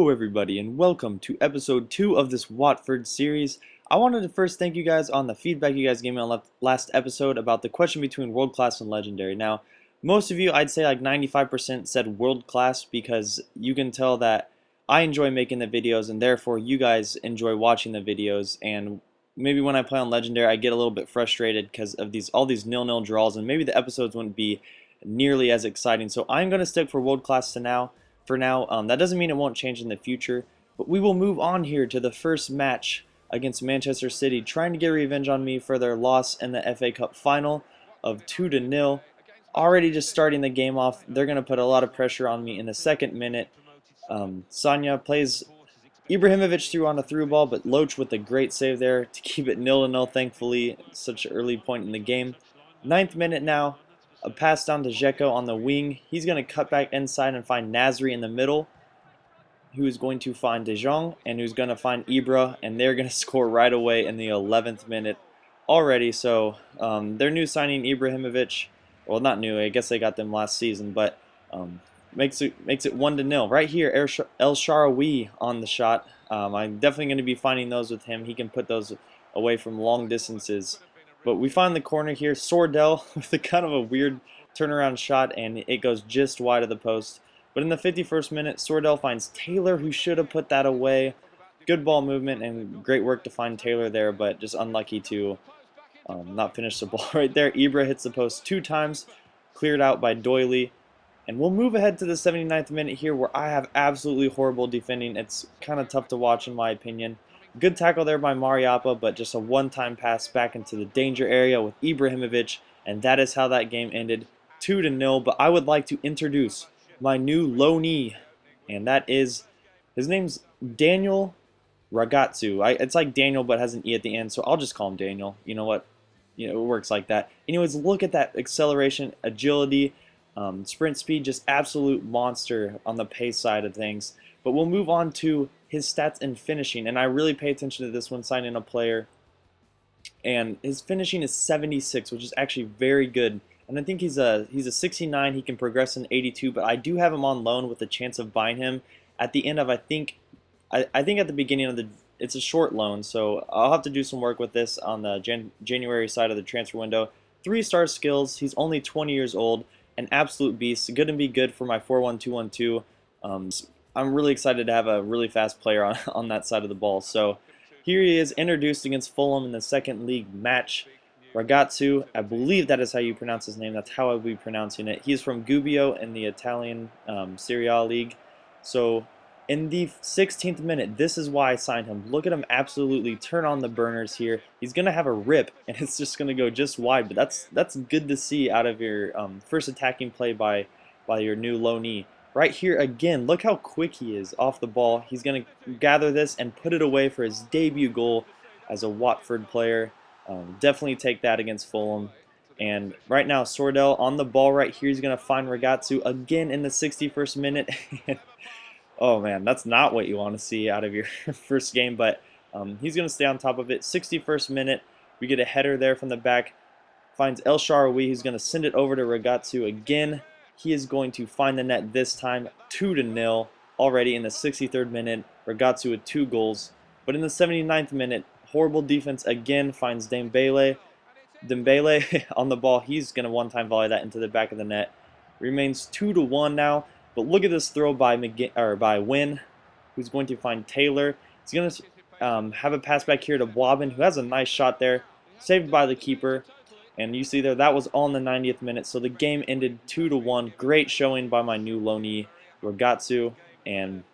Hello everybody and welcome to episode 2 of this Watford series. I wanted to first thank you guys on the feedback you guys gave me on last episode about the question between world class and legendary. Now, most of you, I'd say like 95% said world class because you can tell that I enjoy making the videos and therefore you guys enjoy watching the videos, and maybe when I play on legendary I get a little bit frustrated because of all these nil-nil draws and maybe the episodes wouldn't be nearly as exciting. So I'm going to stick for world class for now. That doesn't mean it won't change in the future, but we will move on here to the first match against Manchester City, trying to get revenge on me for their loss in the FA Cup final of 2-0. Already just starting the game off, they're going to put a lot of pressure on me in the second minute. Sanya plays Ibrahimovic through on a through ball, but Loach with a great save there to keep it 0-0, thankfully, such an early point in the game. 9th minute now. A pass down to Dzeko on the wing. He's going to cut back inside and find Nasri in the middle, who is going to find De Jong, and who's going to find Ibra, and they're going to score right away in the 11th minute already. So their new signing, Ibrahimovic, well, not new, I guess they got them last season, but makes it 1-0. Right here, El Shaarawy on the shot. I'm definitely going to be finding those with him. He can put those away from long distances. But we find the corner here, Sordell with a kind of a weird turnaround shot, and it goes just wide of the post. But in the 51st minute, Sordell finds Taylor, who should have put that away. Good ball movement and great work to find Taylor there, but just unlucky to not finish the ball right there. Ibra hits the post 2 times, cleared out by Doyley. And we'll move ahead to the 79th minute here, where I have absolutely horrible defending. It's kind of tough to watch in my opinion. Good tackle there by Mariappa, but just a one-time pass back into the danger area with Ibrahimovic, and that is how that game ended, 2-0. But I would like to introduce my new Loanee, and that is, his name's Daniel Ragazzu. It's like Daniel but has an E at the end, so I'll just call him Daniel. You know what? You know, it works like that. Anyways, look at that acceleration, agility, sprint speed, just absolute monster on the pace side of things. But we'll move on to his stats and finishing, and I really pay attention to this when signing a player. And his finishing is 76, which is actually very good. And I think he's a 69. He can progress in 82, but I do have him on loan with the chance of buying him at the end of I think at the beginning of it's a short loan, so I'll have to do some work with this on the January side of the transfer window. 3-star skills. He's only 20 years old, an absolute beast. Good and be good for my 4-1-2-1-2. I'm really excited to have a really fast player on that side of the ball. So here he is, introduced against Fulham in the second league match. Ragazzu, I believe that is how you pronounce his name. That's how I'll be pronouncing it. He's from Gubbio in the Italian Serie A league. So in the 16th minute, this is why I signed him. Look at him absolutely turn on the burners here. He's going to have a rip, and it's just going to go just wide. But that's good to see out of your first attacking play by your new Loanee. Right here again, look how quick he is off the ball. He's going to gather this and put it away for his debut goal as a Watford player. Definitely take that against Fulham. And right now, Sordell on the ball right here. He's going to find Ragazzu again in the 61st minute. Oh man, that's not what you want to see out of your first game, but he's going to stay on top of it. 61st minute, we get a header there from the back. Finds El Shaarawy. He's going to send it over to Ragazzu again. He is going to find the net this time, 2-0, already in the 63rd minute. Ragazzu with 2 goals. But in the 79th minute, horrible defense again, finds Dembele. Dembele on the ball. He's going to one-time volley that into the back of the net. Remains 2-1 now. But look at this throw by Wynn, who's going to find Taylor. He's going to have a pass back here to Boabin, who has a nice shot there. Saved by the keeper. And you see there, that was all in the 90th minute. So the game ended 2-1. Great showing by my new Loanee, Ragazzu. And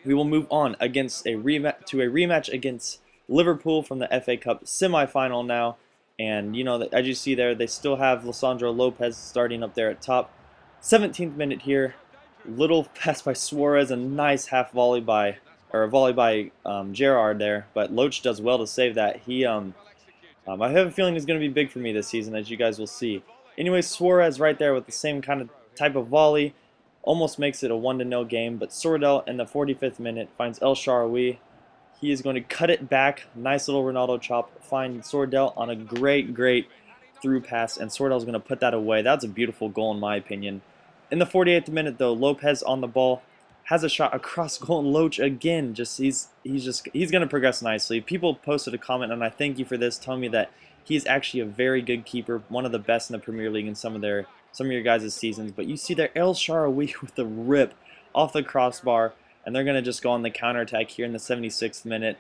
we will move on against to a rematch against Liverpool from the FA Cup semi-final now. And, you know, as you see there, they still have Lisandro Lopez starting up there at top. 17th minute here. Little pass by Suarez, a nice half volley by Gerrard there. But Loach does well to save that. I have a feeling he's going to be big for me this season, as you guys will see. Anyway, Suarez right there with the same type of volley. Almost makes it a 1-0 game, but Sordell in the 45th minute finds El Shaarawy. He is going to cut it back. Nice little Ronaldo chop. Find Sordell on a great through pass, and Sordell's going to put that away. That's a beautiful goal in my opinion. In the 48th minute, though, Lopez on the ball has a shot across goal, and Loach again. He's gonna progress nicely. People posted a comment, and I thank you for this, telling me that he's actually a very good keeper, one of the best in the Premier League in some of your guys' seasons. But you see there, El Shaarawy with the rip off the crossbar, and they're gonna just go on the counter attack here in the 76th minute.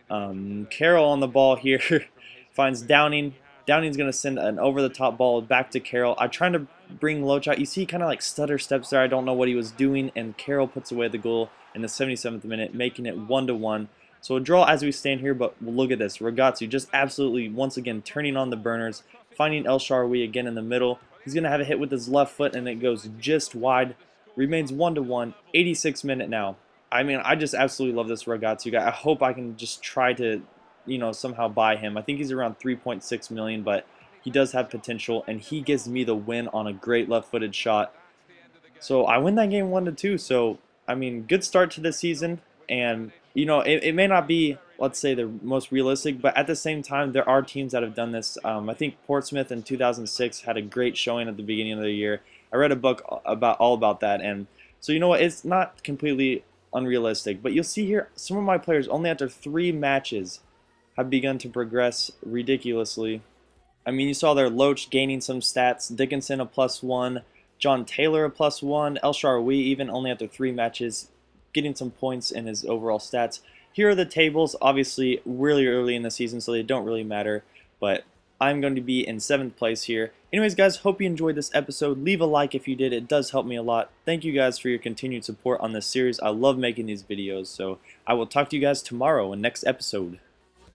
Carroll on the ball here finds Downing. Downing's going to send an over-the-top ball back to Carroll. I'm trying to bring Loach out. You see kind of like stutter steps there. I don't know what he was doing, and Carroll puts away the goal in the 77th minute, making it 1-1. So a draw as we stand here, but look at this. Ragazzi just absolutely, once again, turning on the burners, finding El Shaarawy again in the middle. He's going to have a hit with his left foot, and it goes just wide. Remains 1-1, 86th minute now. I mean, I just absolutely love this Ragazzi guy. I hope I can just try to, somehow buy him. I think he's around 3.6 million, but he does have potential, and he gives me the win on a great left-footed shot. So I win that game 1-2. So I mean, good start to the season, and it may not be, let's say, the most realistic, but at the same time, there are teams that have done this. I think Portsmouth in 2006 had a great showing at the beginning of the year. I read a book all about that, and so it's not completely unrealistic. But you'll see here, some of my players only after 3 matches have begun to progress ridiculously. I mean, you saw there Loach gaining some stats, Dickinson a +1, John Taylor a +1, El Shaarawy even only after 3 matches, getting some points in his overall stats. Here are the tables, obviously really early in the season, so they don't really matter, but I'm going to be in 7th place here. Anyways, guys, hope you enjoyed this episode. Leave a like if you did. It does help me a lot. Thank you guys for your continued support on this series. I love making these videos, so I will talk to you guys tomorrow in next episode.